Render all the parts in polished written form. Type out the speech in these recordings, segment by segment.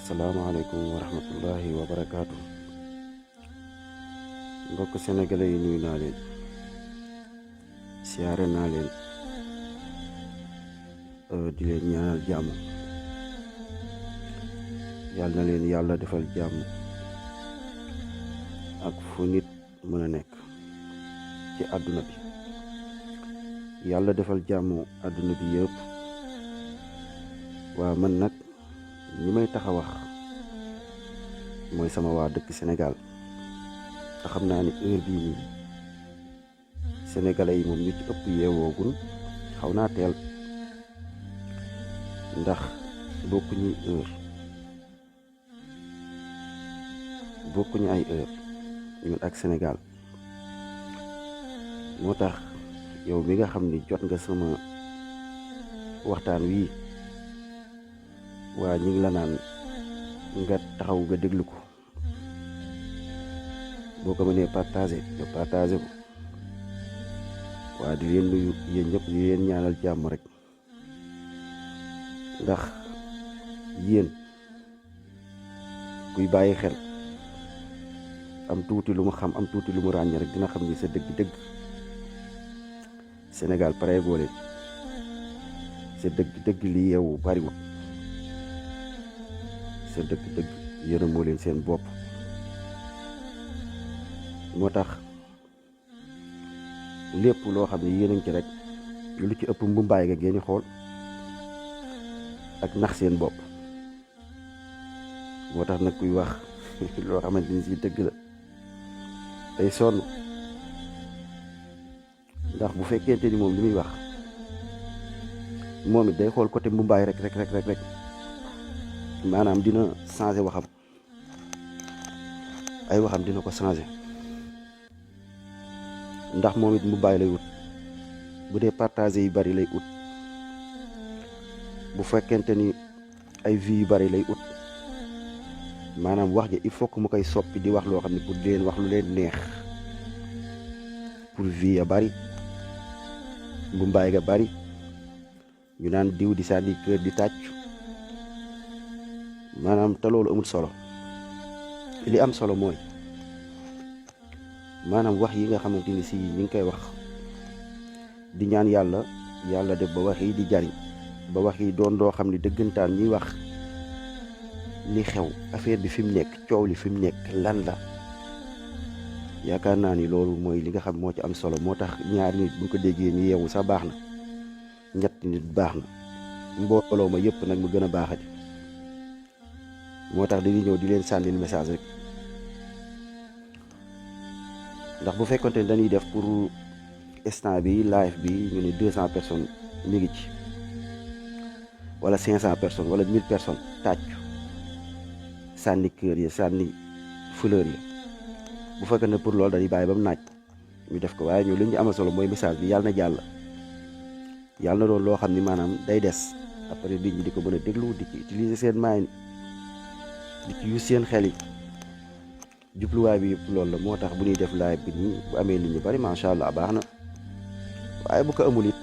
asalaamaaleykum wa rahmatullahi wa barakaatu. mbokk sénégalais yi nuyu naa leen, siyaare naa leen, di leen ñaanal jàmm. yàlla na leen yàlla defal jàmm ak fu nit mën a nekk ci àdduna bi. yàlla defal jàmm àdduna bi yëpp. waa man nag ñi may tax a wax mooy sama waa dëkk Sénégal te xam naa ni heure bii nii sénégalais yi moom ñu ci ëpp yeewoogul, xaw naa teel ndax bokkuñu ay heure ñun ak Sénégal. moo tax yow mi nga xam ni jot nga sama waxtaan wii, waa ñu ngi la naan nga taxaw nga déglu ko, boo ko mënee partagé nga partagé ko. waa di leen nuyu yéen ñëpp, di leen ñaanal jàmm rek, ndax yéen kuy bàyyi xel am tuuti lu mu xam, am tuuti lu mu ràññee rek dina xam ni sa dëgg-dëgg Sénégal pare boole sa dëgg-dëgg li yeewu bariwul, sa dëgg-dëgg yërëmoo leen seen bopp. moo tax lépp loo xam ne yéen a ngi ci rek lu ci ëpp mbumbaay nga ngeen di xool ak nax seen bopp. moo tax nag kuy wax loo xamante ni si dëgg la day sonn, ndax bu fekkente ni moom li muy wax moom it day xool côté mbumbaay rek maanaam dina changé waxam, ay waxam dina ko changé, ndax moom it mbumbaay lay ut. bu dee partagé yu bari lay ut, bu fekkente ni ay vues yu bari lay ut, maanaam wax ja il faut que mu koy soppi di wax loo xam ne pour di leen wax lu leen neex, pour vues ya bari, mbumbaay ga bari, ñu naan diw di sànni kër di tàccu. maanaam te loolu amul solo. li am solo mooy maanaam wax yi nga xamante ni si ñu ngi koy wax, di ñaan yàlla def ba wax yi di jariñ, ba wax yi doon doo xam ne dëggantaan ñuy wax li xew, affaire bi fi mu nekk, coow li fi mu nekk lan la. yaakaar naa ni loolu mooy li nga xam moo ci am solo. moo tax ñaari nit buñ ko déggee ñu yeewu sax baax na, ñetti nit baax na, mbooloo ma yëpp nag mu gën a baaxati. moo tax dañuy ñëw di leen sànnil message rek, ndax bu fekkonte ne dañuy def pour instant bi live bi ñu ne 200 personnes mi ngi ci, wala 500 personnes wala 1000 personnes tàccu sànni kër yi, sànni fleur yi. bu fekkee ne pour loolu dañuy bàyyi ba mu naaj ñu def ko, waaye ñu li ñu amal solo mooy message bi yàlla na jàll, yàlla na doon loo xam ni maanaam day des après nit ñi di ko mën a déglu, di ci utiliser seen maay, di ci use seen xel yi. jubluwaay bi yëpp loolu la. moo tax bu ñuy def live bi nii bu amee nit ñu bari macha allah baax na, waaye bu ko amul it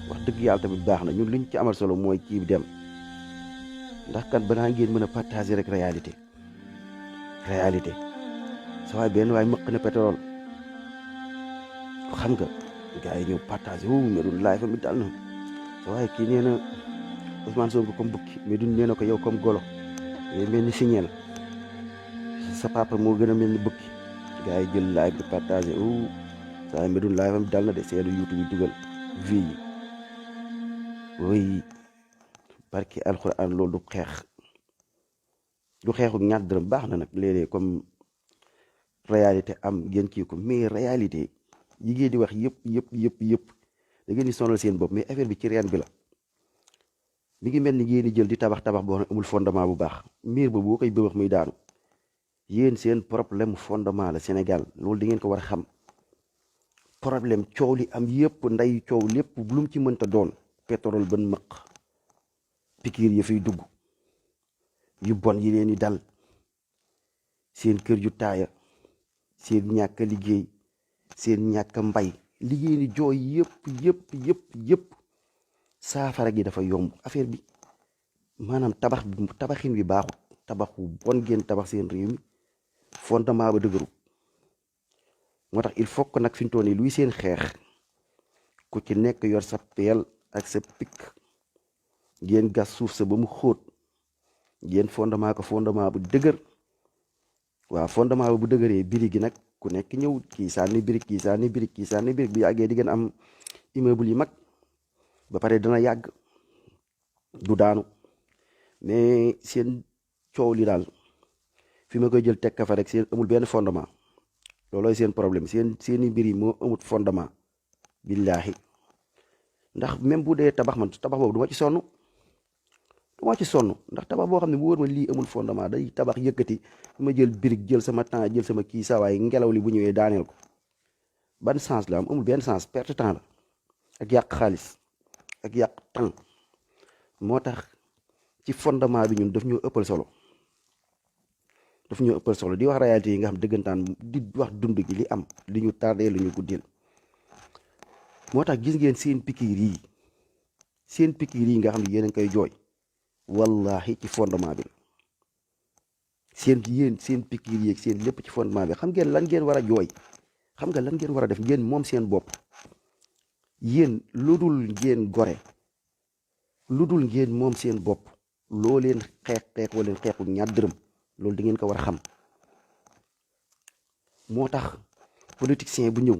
wax dëgg yàlla tamit baax na. ñun liñ ci amal solo mooy kii bi dem, ndax kat balaa ngeen mën a partager rek réalité sa waay benn waay mëq na pétrole xam nga gars yi ñëw partager Medoune live mi dal na sa waay kii nee na Ousmane Sonko comme bukki, Medoune nee na ko yow comme golo, yow mel ni signal, sa papa moo gën a mel ni bukki. gars yi jël live di partager sa waay Medoune live am dal na de, seenu YouTube yi dugal vie yi. woy barki alxuraan loolu du xeexu ñaar dërëm. baax na nag léeg-léeg comme réalité am ngeen kii ko, mais réalité yi ngeen di wax yëpp da ngeen di sonal seen bopp. mais affaire bi ci reen bi la. mi ngi mel ni ngeen di jël di tabax boo xam ne amul fondement bu baax, miir ba boo koy bëbax muy daanu. yéen seen problème fondement la Sénégal, loolu di ngeen ko war a xam. problème coow li am yëpp, nday coow lépp lu mu ci mënta doon, pétrole ban mëq, pikiir ya fiy dugg, yu bon yi leen di dal, seen kër yu taaya, seen ñàkk liggéey, seen ñàkk mbay, liggéey ni jooy yëpp saafara gi dafa yomb. affaire bi maanaam tabaxin bi baaxut. tabax bu bon ngeen tabax seen réew mi fondement ba dëgëru. moo tax il faut que nag fi mu toll nii luy seen xeex ku ci nekk yor sa peel ak sa pik ngeen gas suuf sa ba mu xóot ngeen fondement ko fondement bu dëgër. waaw fondement ba bu dëgëree biri gi nag ku nekk ñëw kii sànni birig kii sànni birig kii sànni birig bu yàggee di ngeen am immeuble yi mag ba pare dana yàgg du daanu. mais seen coow li daal fi ma koy jël teg ka fa rek seen amul benn fondement loolooy seen problème seeni mbir yi moo amut fondement billaahi. ndax même bu dee tabax man tabax boobu du ma ci sonn ndax tabax boo xam ne bu wóor ma lii amul fondement day tabax yëkkati ma jël birig jël sama temps jël sama kii saawaay ngelaw li bu ñëwee daaneel ko ban sens la amul benn sens perte temps la ak yàq xaalis ak yàq temps. moo tax ci fondement bi ñun daf ñoo ëppal solo di wax réalité yi nga xam dëggantaan di wax dund gi li am li ñu tardé lu ñu guddil. moo tax gis ngeen seen pikiir yi nga xam ne yéen a ngi koy jooy wallahi ci fondement bi seen pikiir yi ak seen lépp ci fondement bi. xam ngeen lan ngeen war a jooy xam nga lan ngeen war a def ngeen moom seen bopp. yéen lu dul ngeen gore lu dul ngeen moom seen bopp loo leen xeex wala xeexu ñaar dërëm loolu di ngeen ko war a xam. moo tax politicien bu ñëw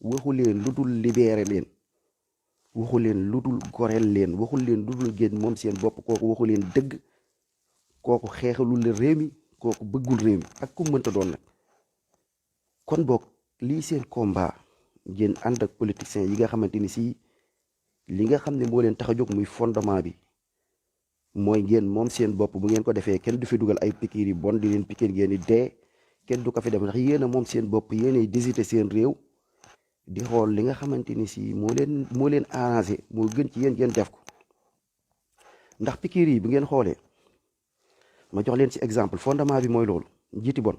waxu leen lu dul libéré leen waxu leen lu dul goreel leen waxu leen lu dul ngeen moom seen bopp kooku waxu leen dëgg kooku xeexalul la réew mi kooku bëggul réew mi ak ku mënta doon nag. kon boog lii seen combat ngeen ànd ak politiciens yi nga xamante ni si li nga xam ne moo leen tax a jóg muy fondement bi mooy ngeen moom seen bopp. bu ngeen ko defee kenn du fi dugal ay pikiir yi bon di leen pikiir ngeen di dee kenn du ko fi def ndax yéen a moom seen bopp yéenay visiter seen réew di xool li nga xamante ni si moo leen arrangé moo gën ci yéen ngeen def ko. ndax pikiir yi bu ngeen xoolee ma jox leen ci exemple fondement bi mooy loolu njiiti bon.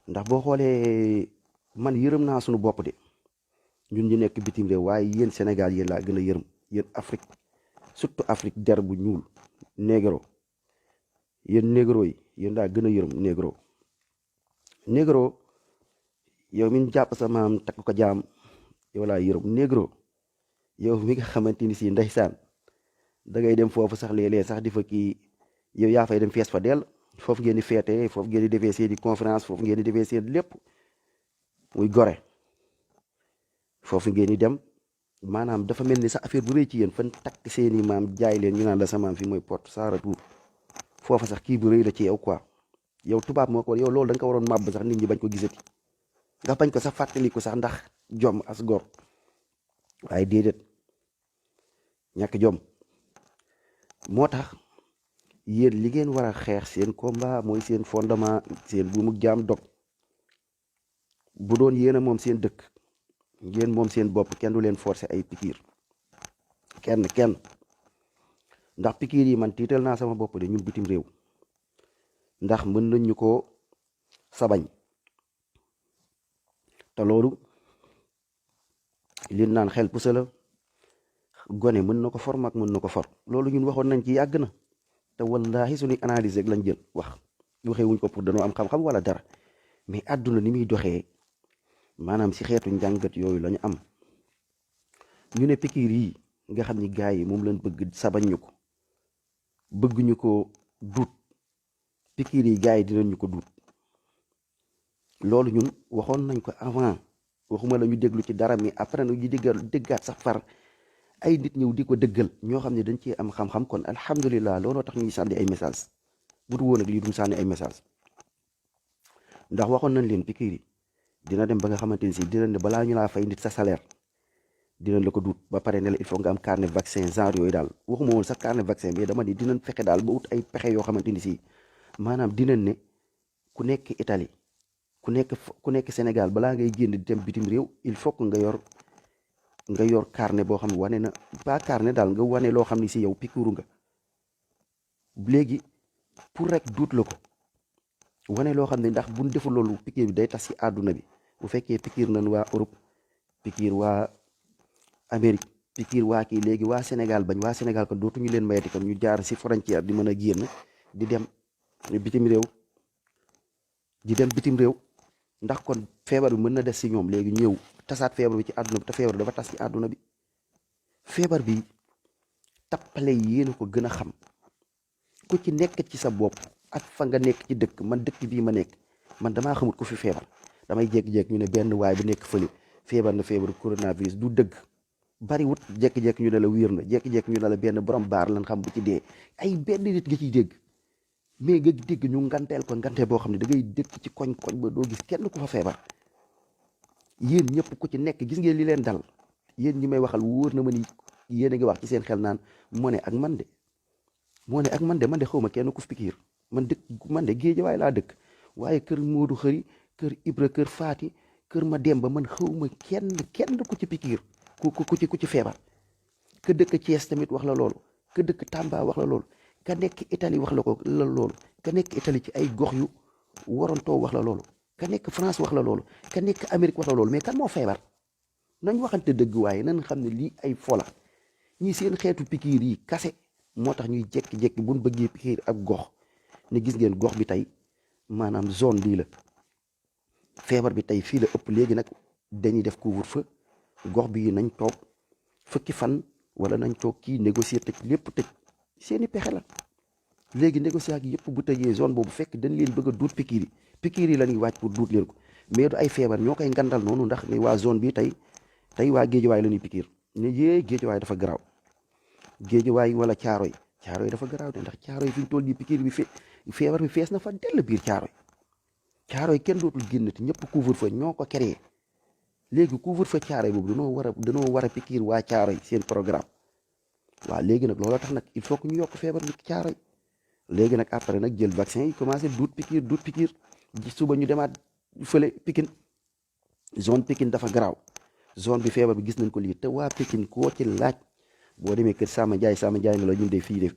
ndax boo xoolee man yërëm naa suñu bopp de ñun ñu nekk bitim réew waaye yéen Sénégal yéen laa gën a yërëm yéen Afrique surtout Afrique der bu ñuul négro yéen négro yi yéen laa gën a yërëm négro yow mi jàpp sa maam takk ko jaam yow laa yërëm négro yow mi nga xamante ni si ndeysaan da ngay dem foofu sax léeg-léeg sax di fa kii yow yaa fay dem fees fa dell foofu ngeen di feete foofu ngeen di defee seeni conférence foofu ngeen di defee seen lépp muy gore foofu ngeen di dem maanaam dafa mel ni sax affaire bu rëy ci yéen fan takk seeni maam jaay leen ñu naan la sa maam fi mooy Porte sans retour foofa sax kii bu rëy la ci yow quoi yow tubaab moo ko yow loolu da nga ko waroon màbb sax nit ñi bañ ko gisati nga bañ ko sax fàttaliku sax ndax jom as gor waaye déedéet ñàkk jom. moo tax yéen li ngeen war a xeex seen combat mooy seen fondement seen buumu jaam dog. bu doon yéen a moom seen dëkk ngeen moom seen bopp kenn du leen forcer ay pikiir kenn ndax pikiir yi man tiital naa sama bopp de ñun bitim réew ndax mën nañ ñu ko sabañ te loolu li naan xel pusa la gone mën na ko for mag mën na ko for loolu ñun waxoon nañ ci yàgg na te wallaahi suñuy analyse rek lañ jël waxee wuñ ko pour dañoo am xam-xam wala dara mais àdduna ni muy doxee maanaam si xeetu njàngat yooyu la ñu am. ñu ne pikiir yi nga xam ni gars yi moom lañ bëgg sabañ ñu ko bëgg ñu ko duut pikiir yi gars yi dinañ ñu ko duut loolu ñun waxoon nañ ko avant waxuma la ñu déglu ci dara mais après nag ñu déggaat sax far ay nit ñëw di ko dëggal ñoo xam ne dañ cee am xam-xam kon alhamdulilah looloo tax ñuy sànni ay message bu du woon ak lii duñ sànni ay message ndax waxoon nañ leen pikiir yi dina dem ba nga xamante ni si dinañ ne balaa ñu laa fay nit sa salaire dinañ la ko duut ba pare ne la il faut nga am carnet vaccin genre yooyu daal waxuma woon sax carnet vaccin mais dama ni dinañ fexe daal ba ut ay pexe yoo xamante ni si maanaam dinañ ne ku nekk Italie ku nekk Sénégal balaa ngay génn di dem bitim réew il faut que nga yor carnet boo xam ne wane na pas carnet daal nga wane loo xam ne si yow pikiiru nga léegi pour rek duut la ko wane loo xam ne ndax buñ deful loolu pikiir bi day tas ci àdduna bi bu fekkee pikiir nañ waa Europe pikiir waa Amérique pikiir waa kii léegi waa Sénégal bañ waa Sénégal kon dootuñu leen mayati kon ñu jaar ci frontière di mën a génn di dem bitim réew di dem bitim réew ndax kon feebar bi mën na des si ñoom léegi ñëw tasaat feebar bi ci àdduna bi te feebar bi dafa tas ci àdduna bi feebar bi tappale yi yéen a ko gën a xam ku ci nekk ci sa bopp ak fa nga nekk ci dëkk man dëkk bii ma nekk man damaa xamut ku fi feebar damay jékki-jékki ñu ne benn waay bu nekk fële feebar na feebaru coronavirus du dëgg bari wut jékki-jékki ñu ne la wér na jékki-jékki ñu ne la benn borom baar lan xam bu ci dee ay benn nit nga ciy dégg mais nga dégg ñu nganteel ko ngante boo xam ne da ngay dëkk ci koñ-koñ ba doo gis kenn ku fa feebar yéen ñëpp ku ci nekk gis ngeen li leen dal yéen ñi may waxal wóor na ma ni yéen a ngi wax ci seen xel naan moo ne ak man de man de xaw ma kenn ku fi pikiir man de Géejawaay laa dëkk waaye kër Moodu Xëri kër Ibra kër Faati kër ma Demba man xaw ma kenn ku ci pikiir ku ci feebar ka dëkk Thiès tamit wax la loolu ka dëkk Tamba wax la loolu ka nekk Italie wax la ko loolu ka nekk Italie ci ay gox yu worontoo wax la loolu ka nekk France wax la loolu ka nekk Amérique wax la loolu mais kan moo feebar nañ waxante dëgg waaye nañ xam ne lii ay fola ñi seen xeetu pikiir yi kase moo tax ñuy jékki-jékki buñ bëggee pikiir ak gox ne gis ngeen gox bi tey maanaam zone bii la feebar bi tey fii la ëpp léegi nag dañuy def couvre-feu gox bi nañ toog fukki fan wala nañ toog kii négocier tëj lépp tëj seeni pexe la léegi négocier ak yëpp bu tëjee zone boobu fekk dañ leen bëgg a duut pikiir yi la ñuy wàcc pour duut leen ko mais du ay feebar ñoo koy ngandal noonu ndax ne waa zone bi tey waa Géejawaay la ñuy pikiir ne yee Géejawaay dafa garaaw Géejawaay wala Caaroy dafa garaaw de ndax Caaroy fi ñu toll nii pikiir bi feebar bi fees na fa dell biir Caaroy kenn dootul génnati ñëpp couvre-feu ñoo ko créé léegi couvre-feu Caaroy boobu danoo war a pikiir waa Caaroy seen programme waaw léegi nag looloo tax nag il faut que ñu yokk feebar bi Caaroy léegi nag après nag jël vaccin yi commencé duut pikiir suba ñu demaat fële Pikine zone Pikine dafa garaaw zone bi feebar bi gis nañ ko lii te waa Pikine koo ci laaj boo demee kër Sama Ndiaye ne la ñun de fii de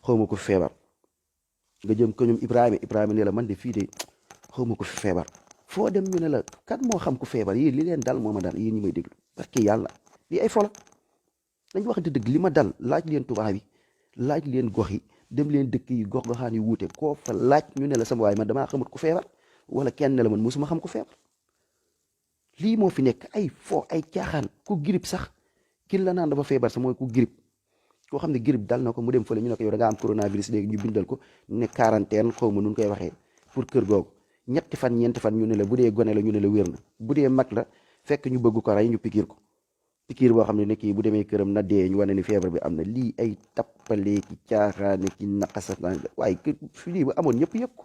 xaw ma ko fi feebar nga jëm ko ñoom Ibrahima ne la man de fii de xaw ma ko fi feebar foo dem ñu ne la kan moo xam ku feebar yéen li leen dal moo ma dal yéen ñi may déglu parce que yàlla lii ay fola dañ waxante dëgg li ma dal laaj leen tubaab yi laaj leen gox yi dem leen dëkk yi gox-goxaan yi wuute koo fa laaj ñu ne la sama waay man damaa xamut ku feebar wala kenn ne la man mosuma xam ku feebar lii moo fi nekk ay fo ay caaxaan ku grippe sax kin la naan dafa feebar sax mooy ku grippe koo xam ne grippe dal na ko mu dem fële ñu ne ko yow da nga am coronavirus léegi ñu bindal ko ne quarantaine xaw ma nu koy waxee pour kër googu ñetti fan ñeenti fan ñu ne la bu dee gone la ñu ne la wér na bu dee mag la fekk ñu bëgg ko rey ñu pikiir ko pikiir boo xam ne kii bu demee këram na dee ñu wane ni feebar bi am na lii ay tappalee ki caaxaane ki naqasa waaye lii bu amoon ñëpp yëpp ko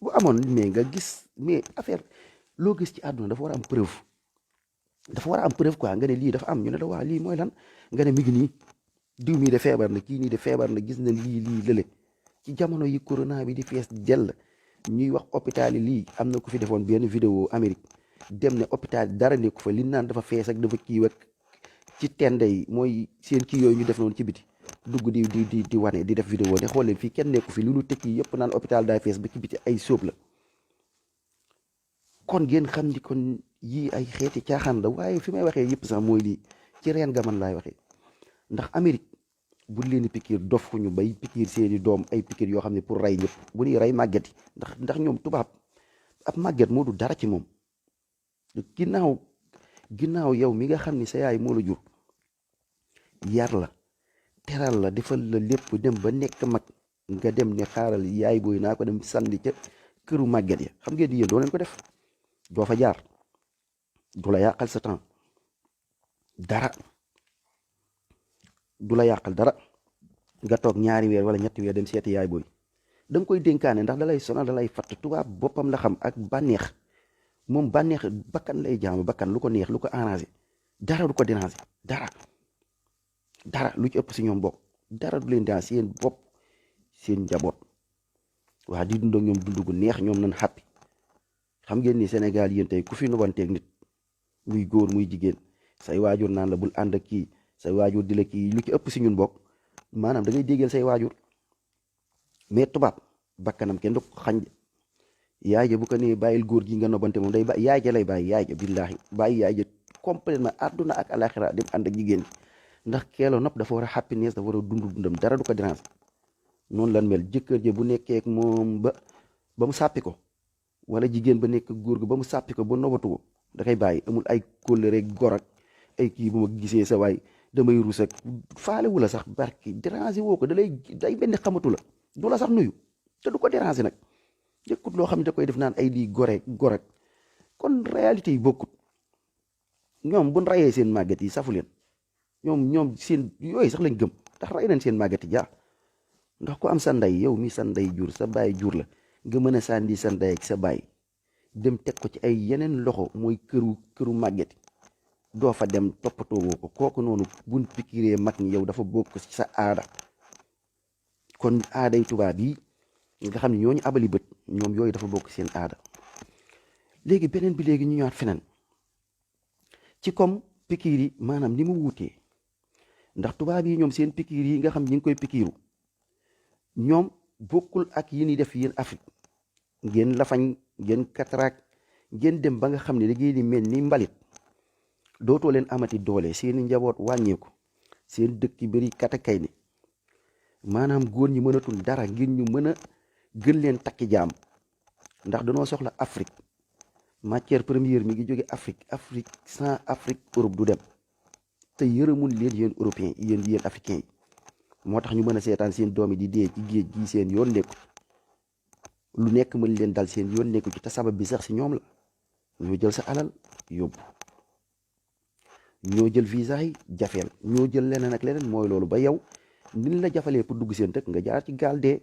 bu amoon mais nga gis mais affaire loo gis ci àdduna dafa war a am preuve quoi nga ne lii dafa am ñu ne la waa lii mooy lan nga ne mi ngi nii diw mii de feebar na kii nii de feebar na gis na lii lële ci jamono yi corona bi di fees jell ñuy wax hôpital yi lii am na ku fi defoon benn vidéo Amérique dem ne hôpital dara nekku fa li naan dafa fees ak dafa kii ak ci tende yi mooy seen kii yooyu ñu def noonu ci biti dugg di wane di def vidéo ne xool leen fii kenn nekku fi lu nu tëkk yi yëpp naan hôpital daa fees ba ci biti ay sóob la kon ngeen xam ni kon yii ay xeeti caaxaan la waaye fi may waxee yëpp sax mooy lii ci reen ga man laay waxee ndax Amérique bu leen di pikiir dof fu ñu bay pikiir seeni doom ay pikiir yoo xam ne pour rey ñëpp bu ñuy rey màgget yi ndax ñoom tubaab ab màgget moo du dara ci moom ginnaaw yow mi nga xam ni sa yaay moo la jur yar la teral la defal la lépp dem ba nekk mag nga dem ne xaaral yaay booy naa ko dem sànni ca këru màgget ya xam ngeen di yéen doo leen ko def doo fa jaar du la yàqal sa temps dara du la yàqal dara nga toog ñaari weer wala ñetti weer dem seeti yaay booy da nga koy dénkaane ndax dalay sonal dalay fatt tubaab boppam la xam ak bànneex moom bànneex bakkan lay jaamu bakkan lu ko neex lu ko arrangé dara du ko déranger dara lu ci ëpp si ñoom bokk dara du leen déranger seen bopp seen njaboot waa di dund ak ñoom dund gu neex ñoom nañ xàppi xam ngeen ni Sénégal yéen tey ku fi nobanteeg nit muy góor muy jigéen say waajur naan la bul ànd ak kii say waajur di la kii lu ci ëpp si ñun bokk maanaam da ngay déggal say waajur mais tubaab bakkanam kenn du ko xañ yaay ja bu ko nee bàyyil góor gi nga nobante moom day bàyyi yaay ja lay bàyyi yaay ja billaahi bàyyi yaay ja complètement àdduna ak alaxira dem ànd ak jigéen ndax keeloo nopp dafa war a happiness dafa war a dundam dara du ko dérange noonu lan mel jëkkër ji bu nekkee ak moom ba mu sàppi ko wala jigéen ba nekk góor ga ba mu sàppi ko ba nobatu ko da koy bàyyi amul ay kóllëre gor ak ay kii bu ma gisee sa waay damay rus ak faale wu la sax barki déranger woo ko day benn xamatu la du la sax nuyu te du ko déranger nag jëkkut loo xam ne da koy def naan ay lii gor ak kon réalité yi bokkut ñoom buñ rayee seen màgget yi safu leen ñoom seen yooyu sax lañ gëm ndax ray nañ seen màgget yi jaa ndax ko am sa ndey yow mi sa ndey jur sa baay jur la nga mën a sànni sa ndey ak sa baay dem teg ko ci ay yeneen loxo mooy këru màgget doo fa dem toppatoo woo ko kooku noonu buñ pikiree mag ñi yow dafa bokk ci sa aada kon aaday tubaab yi nga xam ne ñooñu abali bët ñoom yooyu dafa bokk seen aada léegi beneen bi léegi ñu ñëwaat feneen ci comme pikiir yi maanaam ni mu wuutee ndax tubaab yi ñoom seen pikiir yi nga xam ñi ngi koy pikiiru ñoom bokkul ak yi ñuy def yéen Afrique ngeen lafañ ngeen cataracte ngeen dem ba nga xam ne da ngeen di mel ni mbalit dootoo leen amati doole seeni njaboot wàññeeku seen dëkk yi bëri katakay ni maanaam góor ñi mënatul dara ngir ñu mën a gën leen takki jaam ndax danoo soxla Afrique matière première mi ngi jóge Afrique sans Afrique Europe du dem te yërëmul leen yéen européens yéen africains yi moo tax ñu mën a seetaan seen doom yi di dee ci géej gi seen yoon nekku lu nekk mën leen dal seen yoon nekku ci te sabab bi sax si ñoom la ñoo jël sa alal yóbbu ñoo jël visa yi jafeel ñoo jël leneen ak leneen mooy loolu ba yow nin la jafalee pour dugg seen dëkk nga jaar ci gaal dee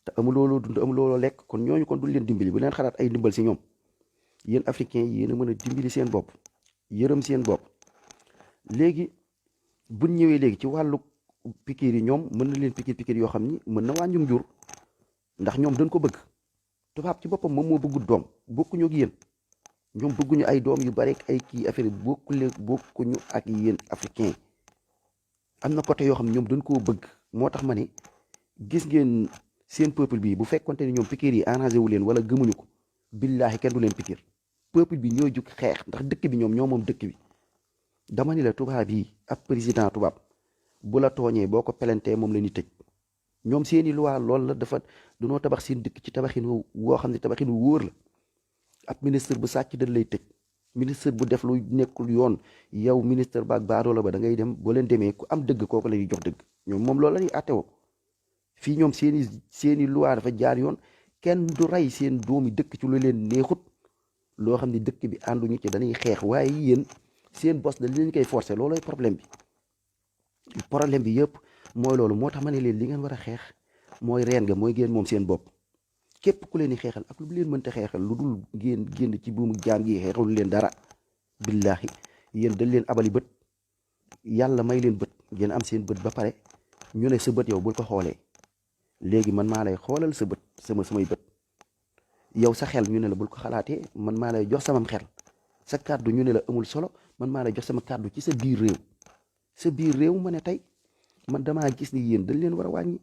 te amuloo dund amuloo lekk kon ñooñu kon duñ leen dimbali bu leen xalaat ay ndimbal si ñoom yéen africains yi yéen a mën a dimbali seen bopp yërëm seen bopp léegi buñ ñëwee léegi ci wàllu pikiir yi ñoom mën na leen pikiir yoo xam ni mën na wàññum jur ndax ñoom dañ ko bëgg tubaab ci boppam moom moo bëggut doom bokkuñu ak yéen ñoom bëgguñu ay doom yu bari ak ay kii affaire bokkuñu ak yéen africain am na côté yoo xam ne ñoom dañ koo bëgg moo tax ma ne gis ngeen seen peuple bi bu fekkonte ni ñoom pikiir yi arrangé wu leen wala gëmuñu ko billaahi kenn du leen pikiir peuple bi ñoo jug xeex ndax dëkk bi ñoom ñoo moom dëkk bi dama ni la tubaab yi ab président tubaab bu la tooñee boo ko pelentee moom la ñuy tëj ñoom seeni loi loolu la dafa dunoo tabax seen dëkk ci tabaxin woo xam ne tabaxin wu wóor la ab ministre bu sàcc dañ lay tëj ministre bu def lu nekkul yoon yow ministre baak baadoola ba da ngay dem boo leen demee ku am dëgg kooku la ñuy jox dëgg ñoom moom loolu la ñuy àttewoo fii ñoom seeni loi dafa jaar yoon kenn du rey seen doomi dëkk ci lu leen neexut loo xam ne dëkk bi ànduñu ci dañuy xeex waaye yéen seen bos dañ leen koy forcer loolooy problème bi yëpp mooy loolu moo tax ma ne leen li ngeen war a xeex mooy reen nga mooy génn moom seen bopp képp ku leen di xeexal ak lu leen mënta xeexal lu dul génn ci buumu jaam gi xeexalu leen dara billaahi yéen dañ leen abali bët yàlla may leen bët ngeen am seen bët ba pare ñu ne sa bët yow bul ko xoolee léegi man maa lay xoolal sa bët samay bët yow sa xel ñu ne la bul ko xalaatee man maa lay jox samam xel sa kàddu ñu ne la amul solo man maa lay jox sama kàddu ci sa biir réew ma ne tey man damaa gis ni yéen dañ leen war a wàññi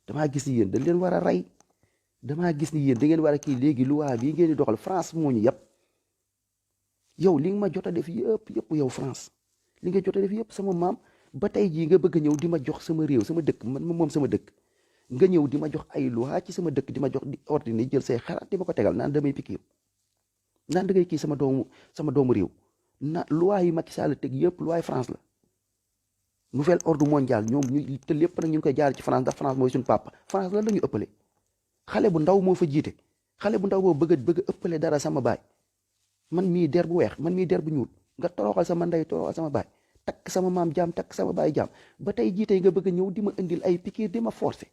damaa gis ni yéen dañ leen war a rey damaa gis ni yéen da ngeen war a kii léegi loi bii ngeen di doxal France moo ñu yëpp yow li nga ma jot a def yëpp yow France li nga jot a def yëpp sama maam ba tey jii nga bëgg a ñëw di ma jox sama réew sama dëkk man moom sama dëkk nga ñëw di ma jox ay loi ci sama dëkk di ma jox di ordine jël say xalaat di ma ko tegal naan damay pikiir naan da ngay kii sama doomu réew na loi yi Macky Sall teg yëpp loi France la nouvel ordre mondial ñoom ñu te lépp nag ñu ngi koy jaar ci France ndax France mooy suñu papa France lan la ñu ëppale xale bu ndaw moo fa jiite xale bu ndaw boobu bëgg a ëppale dara sama baay man mii der bu weex man mii der bu ñuul nga toroxal sama ndey toroxal sama baay takk sama maam jaam takk sama baay jaam ba tey jiite nga bëgg a ñëw di ma indil ay pikiir di ma forcer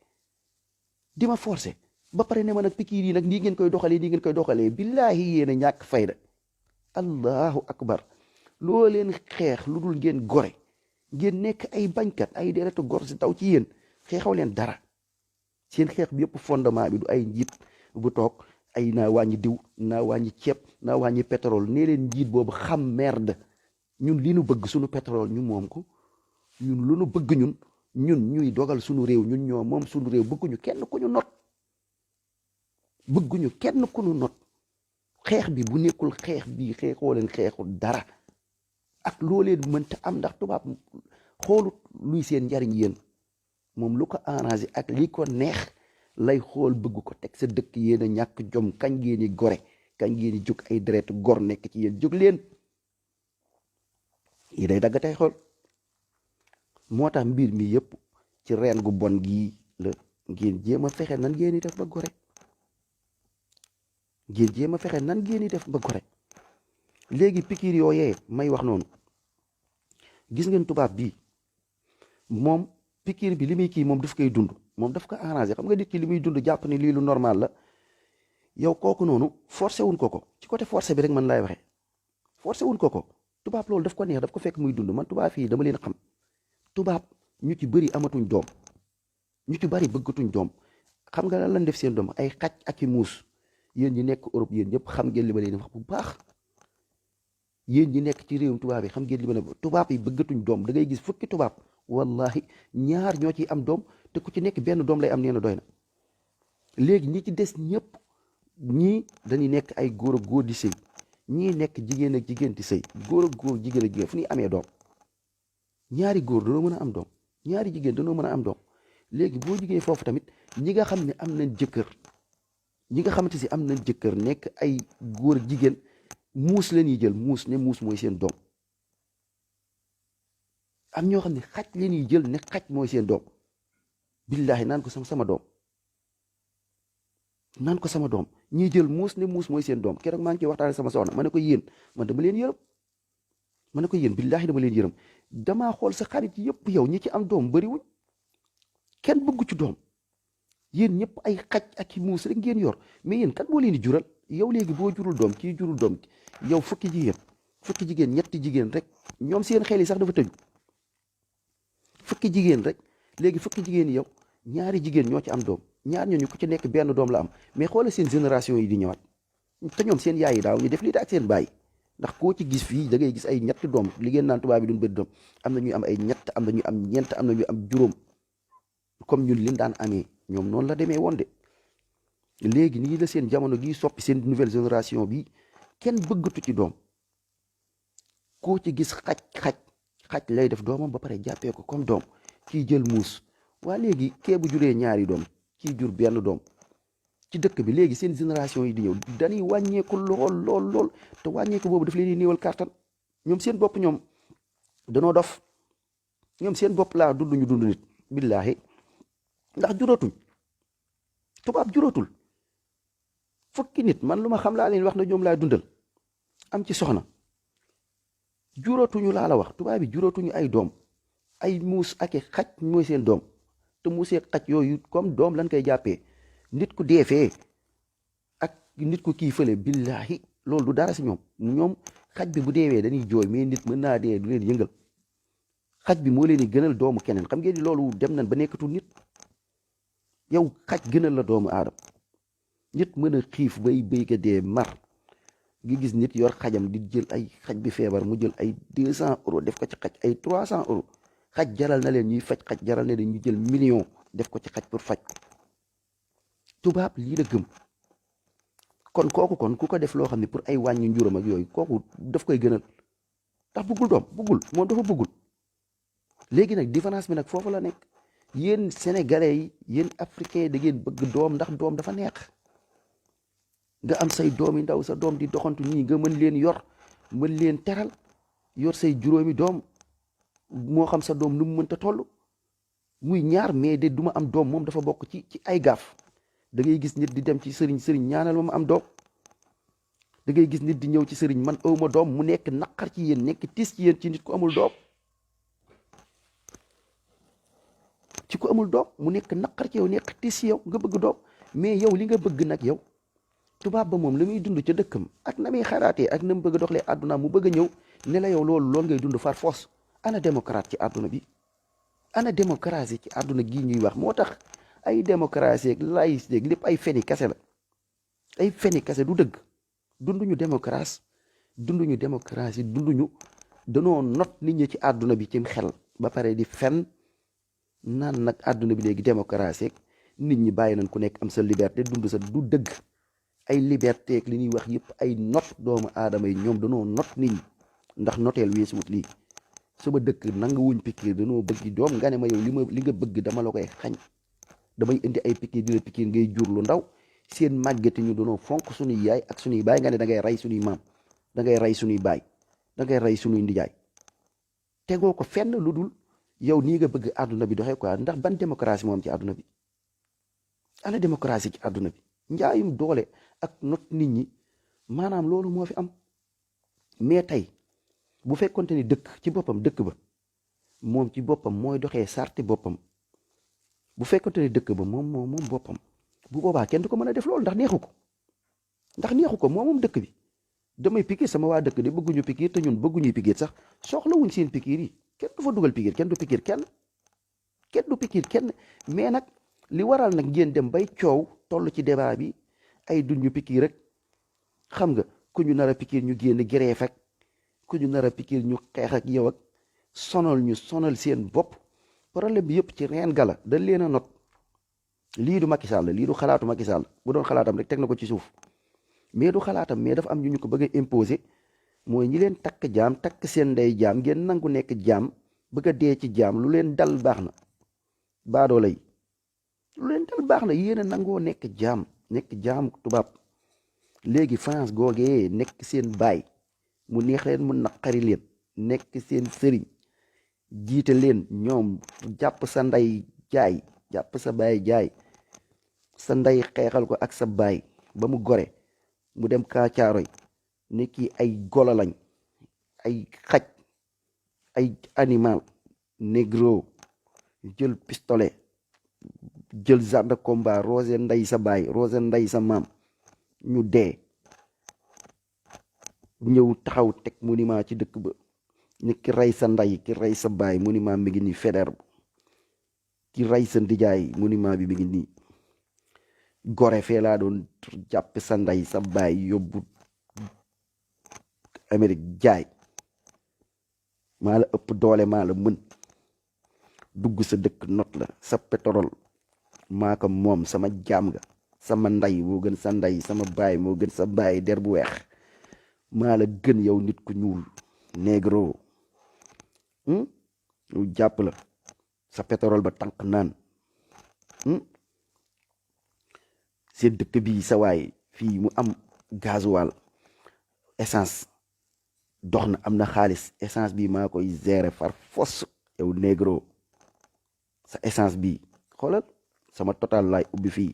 ba pare ne ma nag pikiir yi nag nii ngeen koy doxalee billaahi yéen a ñàkk fayda allahu akbar loo leen xeex lu dul ngeen gore ngeen nekk ay bañkat ay deretu gor si taw ci yéen xeexaw leen dara seen xeex bi yëpp fondement bi du ay njiit bu toog ay naa wàññi diw naa wàññi ceeb naa wàññi pétrole nee leen njiit boobu xam merde ñun li nu bëgg suñu pétrole ñu moom ko ñun lu nu bëgg ñun ñuy dogal suñu réew ñun ñoo moom suñu réew bëgguñu kenn ku ñu not xeex bi bu nekkul xeex bi xeexoo leen xeexul dara ak loo leen mënta am ndax tubaab xoolut luy seen njariñ yéen moom lu ko arrangé ak li ko neex lay xool bëgg ko teg sa dëkk yéen a ñàkk jom kañ ngeen di gore kañ ngeen di jóg ay deret gor nekk ci yéen jóg leen yi day dagg tey xool moo tax mbir mi yëpp ci reen gu bon gii la ngeen jéem a fexe nan ngeen di def ba gore ngeen jéem a fexe nan ngeen di def ba gore léegi pikiir yooyee may wax noonu gis ngeen tubaab bii moom pikiir bi li muy kii moom daf koy dund moom daf ko arrangé xam nga nit ki li muy dund jàpp ni lii lu normal la yow kooku noonu forcé wuñ ko ci côté forcé bi rek man laay waxee forcé wuñ ko tubaab loolu daf ko neex daf ko fekk muy dund man tubaab fii dama leen xam tubaab ñu ci bëri amatuñ doom ñu ci bëri bëggatuñ doom xam nga lan lañ def seen doom ay xaj ak i muus yéen ñi nekk Europe yéen ñëpp xam ngeen li ma leen wax bu baax yéen ñi nekk ci réewum tubaab yi xam ngeen li ma leen tubaab yi bëggatuñ doom da ngay gis fukki tubaab wallahi ñaar ñoo ciy am doom te ku ci nekk benn doom lay am nee na doy na léegi ñi ci des ñëpp ñii dañuy nekk ay góor ak góor di sëy ñii nekk jigéen ak jigéen di sëy góor ak góor jigéen ak jigéen fu ñuy amee doom ñaari góor danoo mën a am doom ñaari jigéen danoo mën a am doom léegi boo jigee foofu tamit ñi nga xam ne am nañ jëkkër ñi nga xamante si am nañ jëkkër nekk ay góor ak jigéen muus la ñuy jël muus ne muus mooy seen doom am ñoo xam ne xaj la ñuy jël ne xaj mooy seen doom billaahi naan ko sama doom naan ko sama doom ñiy jël muus ne muus mooy seen doom keroog maa ngi ciy waxtaane sama soxna ma ne ko yéen man dama leen yërëm ma ne ko yéen billaahi dama leen yërëm damaa xool sa xarit yëpp yow ñi ci am doom bariwuñ kenn bëggu ci doom yéen ñëpp ay xaj ak i muus rek ngeen yor mais yéen kat moo leen di jural yow léegi boo jurul doom kii jurul doom yow fukki jigéen ñetti jigéen rek ñoom seen xel yi sax dafa tëju fukki jigéen rek léegi fukki jigéen yow ñaari jigéen ñoo ci am doom ñaar ñooñu ku ci nekk benn doom la am mais xoolal seen génération yi di ñëwaat te ñoom seen yaay yi daaw ñu def lii ak seen baay ndax koo ci gis fii da ngay gis ay ñetti doom li ngeen naan tubaab bi duñ bëri doom am na ñuy am ay ñett am na ñuy am ñeent am na ñuy am juróom comme ñun liñ daan amee ñoom noonu la demee woon de léegi nii la seen jamono gii soppi seen nouvelle génération bi kenn bëggatu ci doom koo ci gis xaj lay def doomam ba pare jàppee ko comme doom kii jël muus waa léegi kee bu juree ñaari doom kii jur benn doom ci dëkk bi léegi seen génération yi di ñëw dañuy wàññeeku lool te wàññeeku boobu daf leen di néewal kàttan ñoom seen bopp ñoom danoo dof ñoom seen bopp laa dund ñu dund nit billaahi ndax juratuñ tubaab juratul fukki nit man lu ma xam laa leen wax na ñoom laa dundal am ci soxna juratuñu laa la wax tubaab bi juratuñu ay doom ay muus ak i xaj mooy seen doom te muusee xaj yooyu comme doom lan koy jàppee nit ku deefee ak nit ku kii fële billaahi loolu du dara si ñoom xaj bi bu deewee dañuy jooy mais nit mën naa dee du leen yëngal xaj bi moo leen di gënal doomu keneen xam ngeen ni loolu dem nañ ba nekkatul nit yow xaj gënal la doomu aadama nit mën a xiif bay béyka dee mar gi gis nit yor xajam di jël ay xaj bi feebar mu jël ay 200 euros def ko ci xaj ay 300 euros xaj jaral na leen ñuy faj xaj jaral na leen ñu jël million def ko ci xaj pour faj tubaab lii la gëm kon kooku kon ku ko def loo xam ne pour ay wàññi njuram ak yooyu kooku daf koy gënal ndax bëggul doom bëggul moom dafa bëggul léegi nag différence bi nag foofu la nekk yéen sénégalais yi yéen africains yi da ngeen bëgg doom ndax doom dafa neex nga am say doom yi ndaw sa doom di doxantu nii nga mën leen yor mën leen teral yor say juróomi doom moo xam sa doom nu mu mënta toll muy ñaar mais de duma am doom moom dafa bokk ci ay gaaf da ngay gis nit di dem ci sëriñ ñaanal ma am doom da ngay gis nit di ñëw ci sëriñ man awma doom mu nekk naqar ci yéen nekk tiis ci yéen ci nit ku amul doom ci ku amul doom mu nekk naqar ci yow nekk tiis ci yow nga bëgg doom mais yow li nga bëgg nag yow tubaab ba moom la muy dund ca dëkkam ak na muy xalaatee ak na mu bëgg a doxalee àdduna mu bëgg a ñëw ne la yow loolu ngay dund far force ana démocrate ci àdduna bi ana démocratie ci àdduna gii ñuy wax moo tax ay démocratie ak laïcité lépp ay feni kase la ay feni kase du dëgg dunduñu démocratie dunduñu danoo not nit ñi ci àdduna bi ci xel ba pare di fen naan nag àdduna bi léegi démocratie nit ñi bàyyi nañ ku nekk am sa liberté dund sa du dëgg ay liberté ak li ñuy wax yëpp ay not doomu aadama yi ñoom danoo not nit ñi ndax noteel weesuwut lii sama dëkk nanga wuñ pikiir dañoo bëgg doom nga ne ma yow li nga bëgg dama la koy xañ damay indi ay pikiir di la pikiir ngay jur lu ndaw seen màggati ñu dañoo fonk suñuy yaay ak suñuy baay nga ne da ngay rey suñuy maam da ngay rey suñuy baay da ngay rey suñuy ndijaay tegoo ko fenn lu dul yow nii nga bëgg àdduna bi doxee quoi ndax ban démocratie moom ci àdduna bi ana démocratie ci àdduna bi njaayum doole ak not nit ñi maanaam loolu moo fi am mais tey bu fekkonte ni dëkk ci boppam dëkk ba moom ci boppam mooy doxee sarti boppam bu fekkonte ni dëkk ba moom boppam bu boobaa kenn du ko mën a def loolu ndax neexu ko moom dëkk bi damay pikiir sama waa dëkk de bëgguñu pikiir te ñun bëgguñuy pikiir sax soxlawuñ seen pikiir yi kenn du fa dugal pikiir kenn du pikiir kenn mais nag li waral nag ngeen dem bay coow toll ci débat bi ay duñu pikiir rek xam nga ku ñu nar a pikiir ñu génn grève ak ku ñu nar a pikiir ñu xeex ak yow ak sonal seen bopp problème bi yëpp ci reen gala dañ leen a not lii du Macky Sall lii du xalaatu Macky Sall bu doon xalaatam rek teg na ko ci suuf mais du xalaatam mais dafa am ñu ko bëgg a imposer mooy ñi leen takk jaam takk seen ndey jaam ngeen nangu nekk jaam bëgg a dee ci jaam lu leen dal baax na baadoo lay lu leen dal baax na yéen a nangoo nekk jaam tubaab léegi France googee nekk seen baay mu neex leen mu naqari leen nekk seen sëriñ jiite leen ñoom jàpp sa ndey jaay jàpp sa baay jaay sa ndey xeexal ko ak sa baay ba mu gore mu dem kaacaaroy ne kii ay golo lañ ay xaj ay animal négro jël pistolet jël genre de combat rosé ndey sa baay rosé ndey sa maam ñu dee ñëw taxaw teg monument ci dëkk ba ni ki rey sa ndey ki rey sa baay monument mi ngi nii Faidherbe ki rey sa ndijaay monument bi mi ngi nii gore fee laa doon jàpp sa ndey sa baay yóbbu Amérique jaay maa la ëpp doole maa la mën dugg sa dëkk not la sa pétrole maa ko moom sama jaam nga sama ndey moo gën sa ndey sama baay moo gën sa baay der bu weex maa la gën yow nit ku ñuul négro ñu jàpp la sa pétrole ba tànk naan seen dëkk bii sa waay fii mu am gasoil essence dox na am na xaalis essence bi maa koy gérer far fos yow négro sa essence bi xoolal sama total laay ubbi fii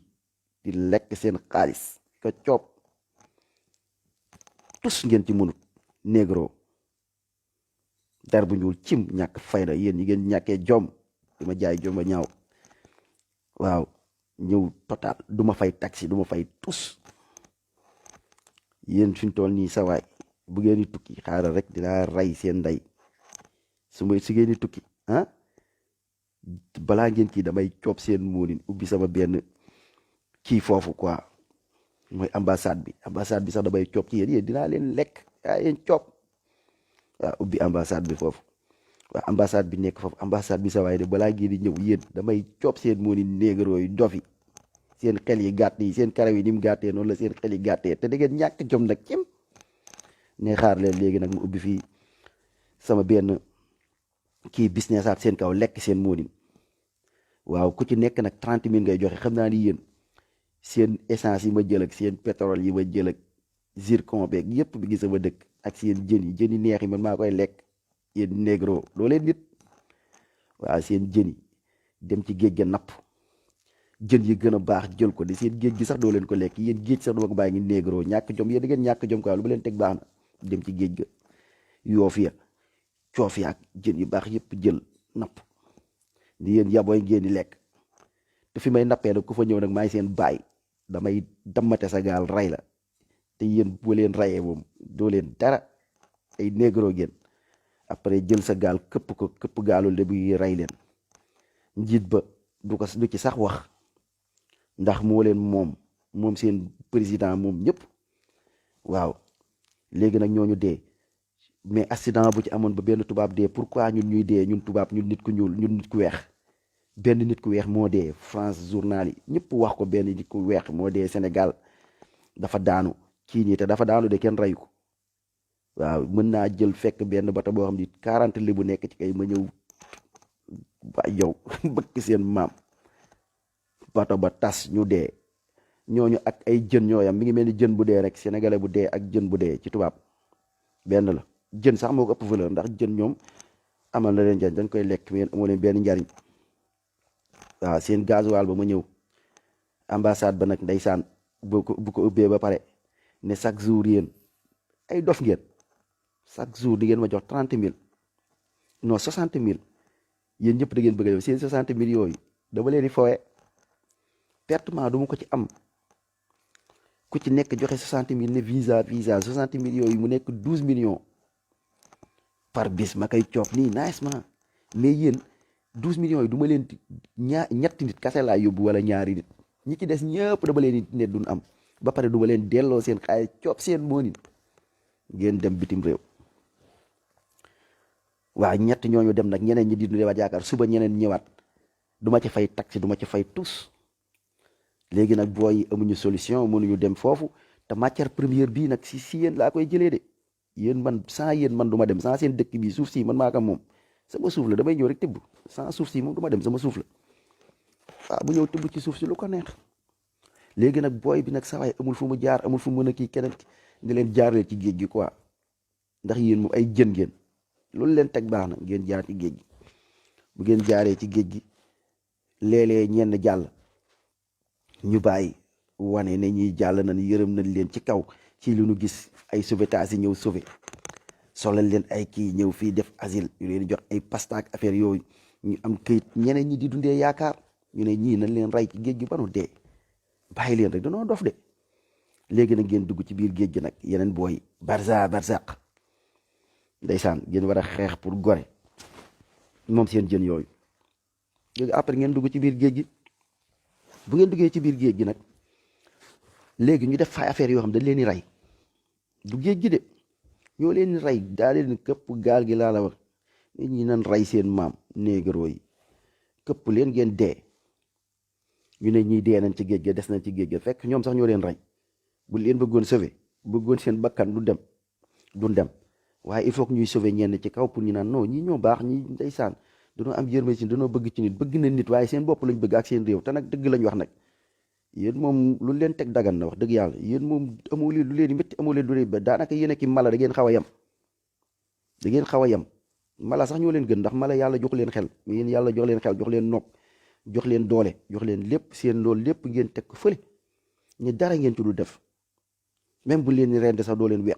di lekk seen xaalis ka coob tus ngeen ci mënut négro dar bu ñuul cim ñàkk fayda yéen ñi ngeen ñàkkee jom di ma jaay jom ba ñaaw waaw ñëw total du ma fay taxi du ma fay tus yéen fi ñu toll nii sa waay bu ngeen di tukki xaaral rek dinaa rey seen ndey su ngeen di tukki balaa ngeen kii damay coob seen moonin ubbi sama benn kii foofu quoi mooy ambassade bi sax damay coob ci yéen dinaa leen lekk yéen coob waaw ubbi ambassade bi foofu waaw ambassade bi nekk foofu ambassade bi sa waay de balaa ngeen di ñëw yéen damay coob seen moonin négro yi dofi seen xel yi gàtt yi seen karaw yi ni mu gàttee noonu la seen xel yi gàttee te da ngeen ñàkk jom nag cim ne xaar leen léegi nag mu ubbi fii sama benn kii business at seen kaw lekk seen moonin waaw ku ci nekk nag 30 000 ngay joxe xam naa ni yéen seen essence yi ma jël ak seen pétrole yi ma jël ak zircon beeg yëpp bi ngi sama dëkk ak seen jën yi neex yi man maa koy lekk yéen négro loo leen nit waaw seen jën yi dem ci géej ga napp jën yi gën a baax jël ko di seen géej gi sax doo leen ko lekk yéen géej sax duma ko bàyyi ngi négro ñàkk jom yéen da ngeen ñàkk jom quoi lu ba leen teg baax na dem ci géej ga yoof ya coof yaak jën yu baax yëpp jël napp di yéen yabooy ngeen di lekk te fi may nappee nag ku fa ñëw nag maay seen baay damay dammate sa gaal ray la te yéen boo leen rayee moom doo leen dara ay négro ngeen après jël sa gaal këpp gaalul de buy ray leen njiit ba du ci sax wax ndax moo leen moom seen président moom ñëpp waaw léegi nag ñooñu dee mais accident bu ci amoon ba benn tubaab dee pourquoi ñun ñuy dee ñun tubaab ñun nit ku ñuul ñun nit ku weex benn nit ku weex moo dee France journal yi ñëpp wax ko benn nit ku weex moo dee Sénégal dafa daanu kii nii te dafa daanu de kenn reyu ko waaw mën naa jël fekk benn bato boo xam ni 40 li bu nekk ci kay ma ñëw ba yow bëkk seen maam bato ba tas ñu dee. ñooñu ak ay jën ñooyam mi ngi mel ni jën bu dee rek sénégalais bu dee ak jën bu dee ci tubaab benn la. jën sax moo ko ëpp valeur ndax jën ñoom amal na leen njariñ dañ koy lekk mais amoo leen benn njariñ. waaw seen gasoil ba ma ñëw ambassade ba nag ndeysaan bu ko ubbee ba pare ne chaque jour yéen ay dof ngeen chaque jour di ngeen ma jox 30 000 non 60 000 yéen ñëpp da ngeen bëgg a def seen 60 000 yooyu dama leen di fowee pertement du ma ko ci am. ku ci nekk joxe 60 000 ne visa 60 000 yooyu mu nekk 12 millions par bis ma koy coof nii nice ma mais yéen 12 millions yi du ma leen ñetti nit kase laa yóbbu wala ñaari nit ñi ci des ñëpp dama leen ne duñ am ba pare du ma leen delloo seen xaalis coof seen moonin ngeen dem bitim réew. waaw ñett ñooñu dem nag ñeneen ñi di dundee waa jaakaar suba ñeneen ñëwaat du ma ci fay taxi du ma ci fay tous. léegi nag booy amuñu solution mënuñu dem foofu te matière première bii nag si yéen laa koy jëlee de yéen man sans yéen man du ma dem sans seen dëkk bi suuf si man maa ko moom sama suuf la damay ñëw rek tibb sans suuf si moom du ma dem sama suuf la waaw bu ñëw tibb ci suuf si lu ko neex. léegi nag booy bi nag sawaay amul fu mu jaar amul fu mu mën a kii keneen ne leen jaarale ci géej gi quoi ndax yéen moom ay jën ngeen loolu leen teg baax na ngeen jaar ci géej gi bu ngeen jaaree ci géej gi léeg-léeg ñenn jàll. ñu bàyyi wane ne ñuy jàll nañ yërëm nañ leen ci kaw ci li ñu gis ay sauvetage yi ñëw sauvé solal leen ay kii ñëw fii def asile ñu leen jox ay pastaak affaire yooyu ñu am këyit ñeneen ñi di dundee yaakaar ñu ne ñii nañ leen rey ci géej gi ba nu dee bàyyi leen rek danoo dof de. léegi nag ngeen dugg ci biir géej gi nag yeneen booy barzaq ndeysaan ngeen war a xeex pour gore moom seen jën yooyu léegi après ngeen dugg ci biir géej gi. bu ngeen duggee ci biir géej gi nag léegi ñu def fay affaire yoo xam dañ leen di rey du géej gi de ñoo leen di rey daa leen këpp gaal gi laa la wax nit ñi nan rey seen maam néegro yi këpp leen ngeen dee ñu ne ñii dee nañ ci géej gi des nañ ci géej gi fekk ñoom sax ñoo leen rey bu leen bëggoon sauver bëggoon seen bakkan du dem waaye il faut que ñuy sauver ñenn ci kaw pour ñu naan non ñi ñoo baax ñi ndeysaan dañoo am yërmande ci dañoo bëgg ci nit bëgg na nit waaye seen bopp lañ bëgg ak seen réew te nag dëgg lañ wax nag yéen moom lu leen teg dagan na wax dëgg yàlla yéen moom amoo leen lu leen di métti amoo leen lu leen ba daanaka yéen a ki mala da ngeen xaw a yem mala sax ñoo leen gën ndax mala yàlla jox leen xel mais yéen yàlla jox leen xel jox leen nopp jox leen doole jox leen lépp seen loolu lépp ngeen teg ko fële ñu dara ngeen ci du def même bu leen di rende sax doo leen weq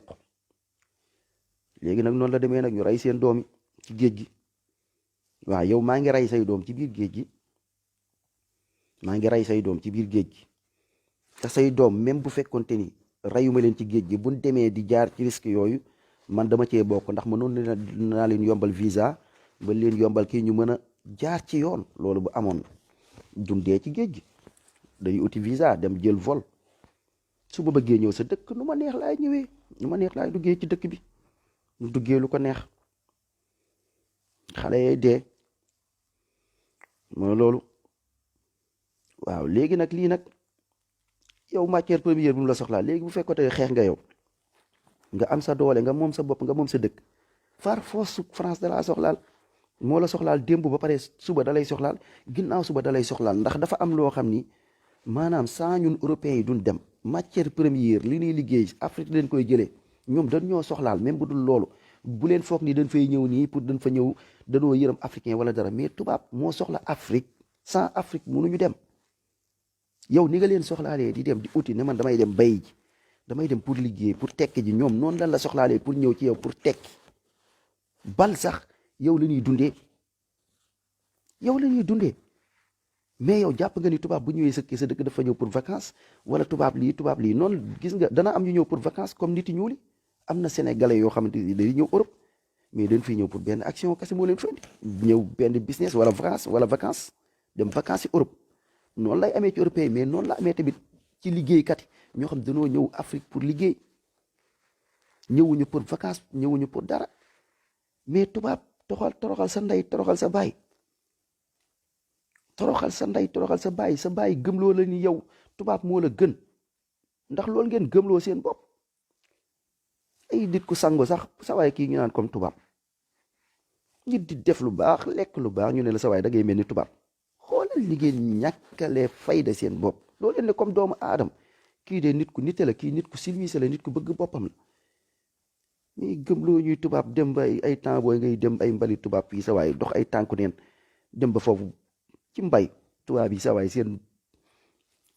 léegi nag noonu la demee nag ñu rey seen doom yi ci géej gi. waaw yow maa ngi rey say doom ci biir géej gi te say doom même bu fekkonte ni reyuma leen ci géej gi buñ demee di jaar ci risque yooyu man dama cee bokk ndax mënoon naa leen yombal visa ba leen yombal kii ñu mën a jaar ci yoon loolu bu amoon dundee ci géej gi day uti visa dem jël vol su ma bëggee ñëw sa dëkk nu ma neex laay ñëwee nu ma neex laay duggee ci dëkk bi ñu duggee lu ko neex xale yay dee mooy loolu. waaw léegi nag lii nag yow matière première bu mu la soxlaa léegi bu fekkoon xeex nga yow nga am sa doole nga moom sa bopp nga moom sa dëkk far force France da laa soxlaal moo la soxlaal démb ba pare suba da lay soxlaal ginnaaw suba da lay soxlaal ndax dafa am loo xam ni maanaam saa ñun européens yi duñ dem matière première li ñuy liggéey Afrique leen koy jëlee ñoom dañ ñoo soxlaal même bu dul loolu bu leen foog ni dañ fay ñëw nii pour dañ fa ñëw danoo yërëm africain wala dara mais tubaab moo soxla Afrique sans Afrique mënuñu dem. yow ni nga leen soxlaalee di dem di uti ne man damay dem bay ji damay dem pour liggéey pour tekki ji ñoom noonu lan la soxlaalee pour ñëw ci yow pour tekki bal sax yow la ñuy dundee mais yow jàpp nga ni tubaab bu ñëwee sa dëkk dafa ñëw pour vacances wala tubaab lii noonu gis nga dana am ñu ñëw pour vacances comme nit ñuul yi am na sénégalais yoo xamante ni dañuy ñëw Europe mais dañ fiy ñëw pour benn action kese moo leen fandi ñëw benn business wala vacances dem vacances ci Europe. noonu lay amee ci européen mais noonu la amee tamit ci liggéeykat yi ñoo xam dañoo ñëw Afrique pour liggéey ñëwuñu pour vacances ñëwuñu pour dara mais tubaab toroxal sa ndey toroxal sa baay sa baay gëmloo la ni yow tubaab moo la gën ndax loolu ngeen gëmloo seen bopp ay nit ku sangu sax sa waay kii ñu naan comme tubaab nit di def lu baax lekk lu baax ñu ne la sa waay da ngay mel ni tubaab xoolal li ngeen ñàkkalee fayda seen bopp loolu leen ne comme doomu aadama kii de nit ku nite la kii nit ku silvissé la nit ku bëgg boppam la mais gëmloo ñuy tubaab dem ba ay temps booy ngay dem ay mbali tubaab fii sa waay dox ay tànku neen dem ba foofu ci mbay tubaab yi sa waay seen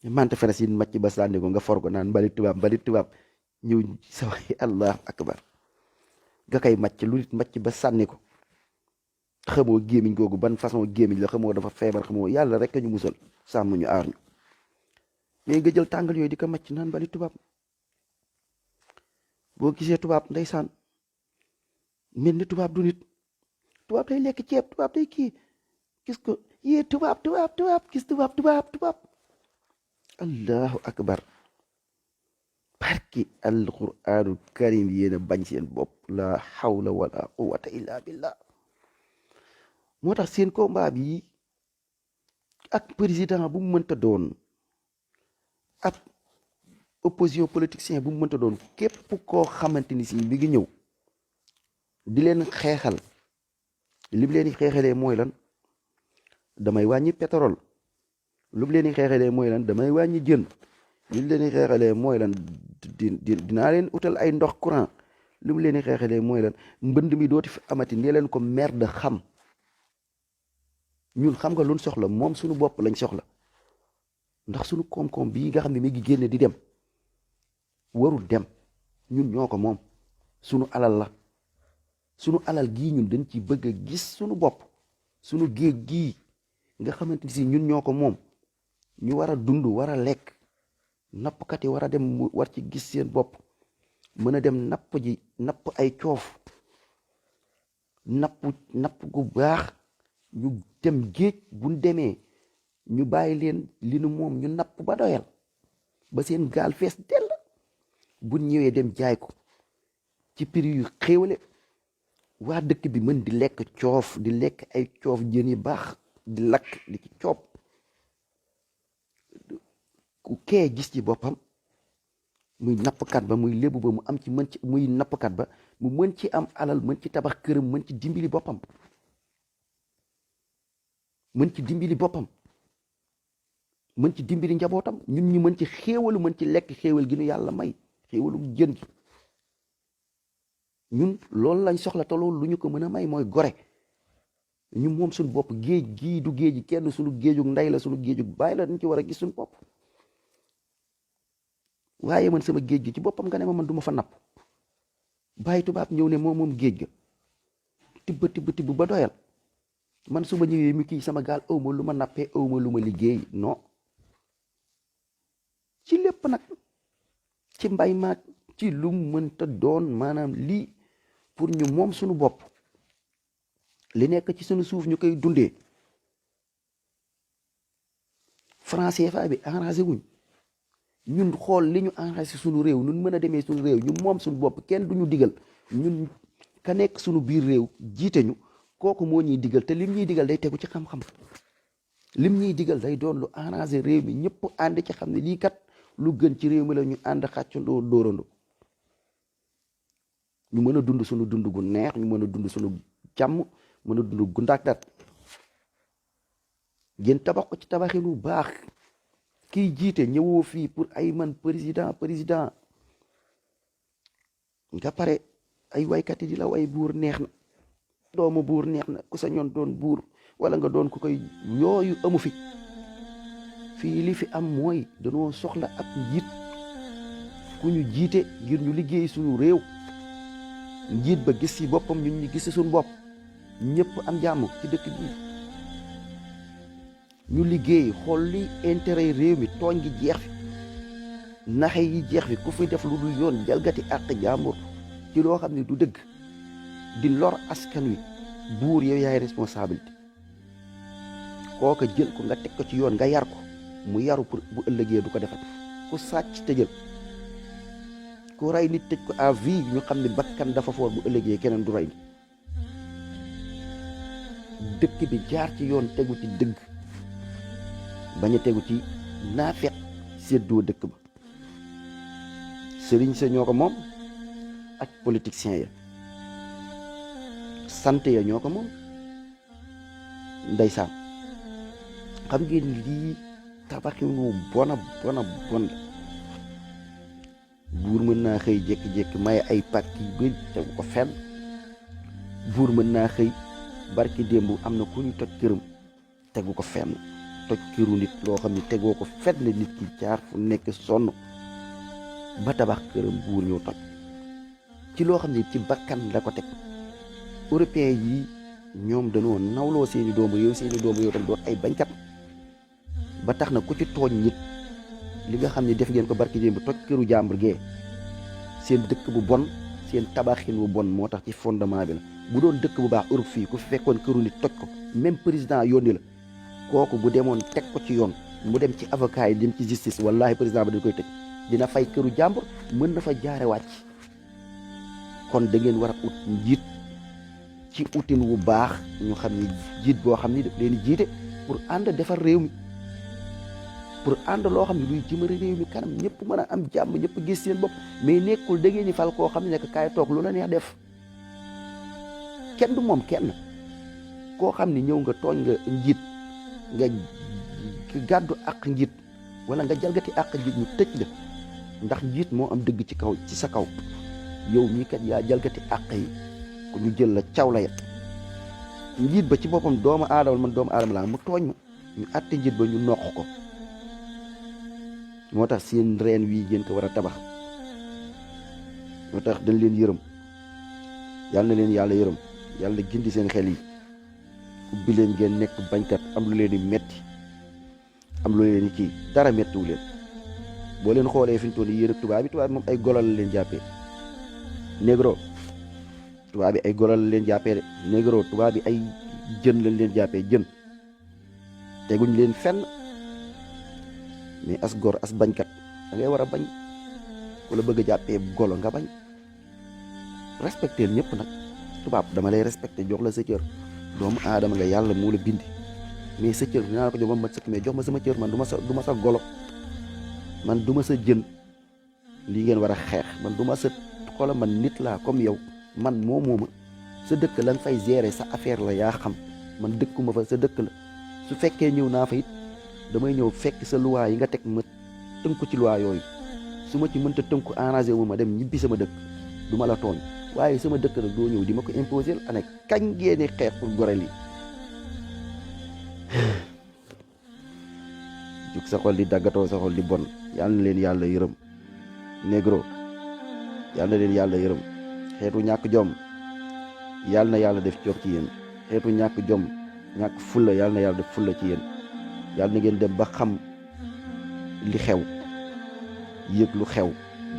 mante fenes yi màcc ba sànni ko nga for ko naan mbali tubaab ñëw sa waay allahu akbar nga koy màcc lu nit màcc ba sànni ko xamoo gémmiñ googu ban façon gémmiñ la xamoo dafa feebar xamoo yàlla rek ñu musal sàmm ñu aar ñu mais nga jël tàngal yooyu di ko màcc naan mbali tubaab boo gisee tubaab ndeysaan mel ni tubaab du nit tubaab day lekk ceeb tubaab day kii gis ko yee tubaab gis tubaab allahu akbar barki alquraanul karim yéen a bañ seen bopp la hawla wala quwwata illa billah moo tax seen combat bi ak président bu mu mënta doon ak opposition politicien bu mu mënta doon képp koo xamante ni si mi ngi ñëw di leen xeexal li mu leen di xeexalee mooy lan damay wàññi pétrole lu mu leen di xeexalee mooy lan damay wàññi jën li mu leen di xeexalee mooy lan dinaa leen utal ay ndox courant lu mu leen di xeexalee mooy lan mbënd mi dooti fi amati nee leen ko merde xam ñun xam nga luñ soxla moom suñu bopp lañ soxla ndax suñu koom-koom bii nga xam ne mi ngi génne di dem warul dem ñun ñoo ko moom suñu alal la suñu alal gii ñun dañ ci bëgg a gis suñu bopp suñu géej gii nga xamante ni si ñun ñoo ko moom ñu war a dund war a lekk nappkat yi war a dem war ci gis seen bopp mën a dem napp ji napp ay coof napp gu baax ñu dem géej buñ demee ñu bàyyi leen li nu moom ñu napp ba doyal ba seen gaal fees dell buñ ñëwee dem jaay ko ci prix yu xéewale waa dëkk bi mën di lekk coof di lekk ay coof jën yi baax di lakk di ci coob ku kee gis ci boppam muy nappkat ba muy lébu ba mu am ci mën ci muy nappkat ba mu mën ci am alal mën ci tabax këram mën ci dimbali boppam mën ci dimbali boppam mën ci dimbali njabootam ñun ñu mën ci xéewalu mën ci lekk xéewal gi nu yàlla may xéewalu jën gi ñun loolu lañ soxla te loolu lu ñu ko mën a may mooy gore ñu moom suñu bopp géej gii du géej kenn suñu géejug ndey la suñu géejug bàyyi la dañ ci war a gis suñu bopp waaye man sama géej gi ci boppam nga ne ma man du ma fa napp bàyyi tubaab ñëw ne moom géej ga tibb ba doyal man su ma ñëwee mi kii sama gaal awma lu ma nappee awma lu ma liggéey non ci lépp nag ci mbay maag ci lu mënta doon maanaam lii pour ñu moom suñu bopp li nekk ci suñu suuf ñu koy dundee franc CFA bi arrangé wuñ ñun xool li ñu arrangé suñu réew ñun mën a demee suñu réew ñu moom suñu bopp kenn duñu digal ñun ka nekk suñu biir réew jiite ñu kooku moo ñuy digal te lim ñuy digal day tegu ci xam-xam lim ñuy digal day doon lu arrangé réew mi ñëpp ànd ci xam ne lii kat lu gën ci réew mi la ñu ànd xàccandoo dóorandoo ñu mën a dund suñu dund gu neex ñu mën a dund suñu jàmm mën a dund gu ndaak dat ngeen tabax ko ci tabaxin bu baax kiy jiite ñëwoo fii pour ay man président nga pare ay waykat yi di la way buur neex na doomu buur neex na ku sa ñoon doon buur wala nga doon ku koy yooyu amu fi fii li fi am mooy dañoo soxla ab njiit ku ñu jiite ngir ñu liggéey suñu réew njiit ba gis ci boppam ñun ñu gis ci suñu bopp ñëpp am jàmm ci dëkk bi ñu liggéey xool li intérêt réew mi tooñ gi jeex fi naxe yi jeex fi ku fi def lu dul yoon jalgati àq jàmbur ci loo xam ne du dëgg di lor askan wi buur yow yaay responsabilité kooka jël ko nga teg ko ci yoon nga yar ko mu yaru pour bu ëllëgee du ko defat ku sàcc tëjal ku rey nit tëj ko à vie ñu xam ne bakkan dafa foor bu ëllëgee keneen du rey nit dëkk bi jaar ci yoon tegu ci dëgg bañ a tegu ci naafeq séddoo dëkk ba sëriñ sa ñoo ko moom ak politiciens ya santé ya ñoo ko moom ndeysaan. xam ngeen lii tabaxinu bona bona bon la. buur mën naa xëy jékki-jékki may ay pàcc yu bëri tegu ko fenn. buur mën naa xëy barki démb am na ku ñu toj këram tegu ko fenn. toj këru nit loo xam ne tegoo ko fenn nit ki jaar fu nekk sonn ba tabax këram buur ñëw toj ci loo xam ne ci bakkan la ko teg. européen yi ñoom dañoo nawloo seeni doomu yow tam doon ay bañkat ba tax na ku ci tooñ nit li nga xam ne def ngeen ko barki démb toj këru jàmbur gee seen dëkk bu bon seen tabaxin bu bon moo tax ci fondement bi la. bu doon dëkk bu baax Europe fii ku fi fekkoon këru nit toj ko même président yónni la kooku bu demoon teg ko ci yoon mu dem ci avocat yi dem ci justice wallahi président ba dañ koy tëj dina fay këru jàmbur mën na fa jaare wàcc. kon da ngeen war a ut njiit ci utin wu baax ñu xam ne jiit boo xam ni daf leen di jiite pour ànd defar réew mi pour ànd loo xam ne luy jëmale réew mi kanam ñëpp mën a am jàmm ñëpp gis seen bopp mais nekkul da ngeen di fal koo xam ne nekk kaay toog lu la neex def. kenn du moom kenn koo xam ne ñëw nga tooñ nga njiit nga gàddu àq njiit wala nga jalgati àq njiit ñu tëj la ndax njiit moo am dëgg ci sa kaw yow mii kat yaa jalgati àq yi ku ñu jël la caw la yet njiit ba ci boppam doomu aadama man doomu aadama laa mu tooñ ma ñu àtte njiit ba ñu noq ko. moo tax seen reen wii ngeen ko war a tabax moo tax dañ leen yërëm yàlla na leen yàlla yërëm yàlla gindi seen xel yi ubbi leen ngeen nekk bañkat am lu leen di metti am lu leen di kii dara mettiwu leen. boo leen xoolee fi ñu toll yéen ak tubaab bi moom ay golo la leen jàppee négro tubaab bi ay golo la leen jàppee de négro tubaab bi ay jën lañ leen jàppee jën teguñ leen fenn. mais as gor as bañkat da ngay war a bañ ku la bëgg a jàppee golo nga bañ respecté ñëpp nag. tubaab dama lay respecté jox la sa cër doomu aadama nga yàlla moo la bindi mais sa cër dinaa la ko jox ba ma sëkk mais jox ma sama cër man du ma sa golo man du ma sa jën lii ngeen war a xeex man du ma sa xoola man nit laa comme yow man mooma sa dëkk la nga fay gérer sa affaire la yaa xam man dëkkuma fa sa dëkk la su fekkee ñëw naa fa it damay ñëw fekk sa loi yi nga teg ma tënku ci loi yooyu su ma ci mënta tënku arrangé wu ma dem ñibbi sama dëkk du ma la tooñ waaye sama dëkk nag doo ñëw di ma ko imposer ane kañ ngeen xeex pour goreel yi jug sa xol di daggatoo sa xol di bon yal na leen yàlla yërëm négro yal na leen yàlla yërëm xeetu ñàkk jom yal na yàlla def jom ci yéen xeetu ñàkk jom ñàkk fulla yal na yàlla def fulla ci yéen yal na ngeen dem ba xam li xew yëg lu xew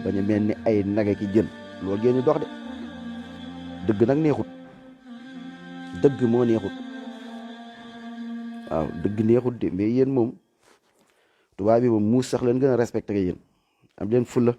bañ a mel ni ay naga ki jën loolu ngeen di dox de dëgg nag neexut dëgg moo neexut waaw dëgg neexut de mais yéen moom tubaab bi moom muus sax leen gën a respecté yéen am leen fulla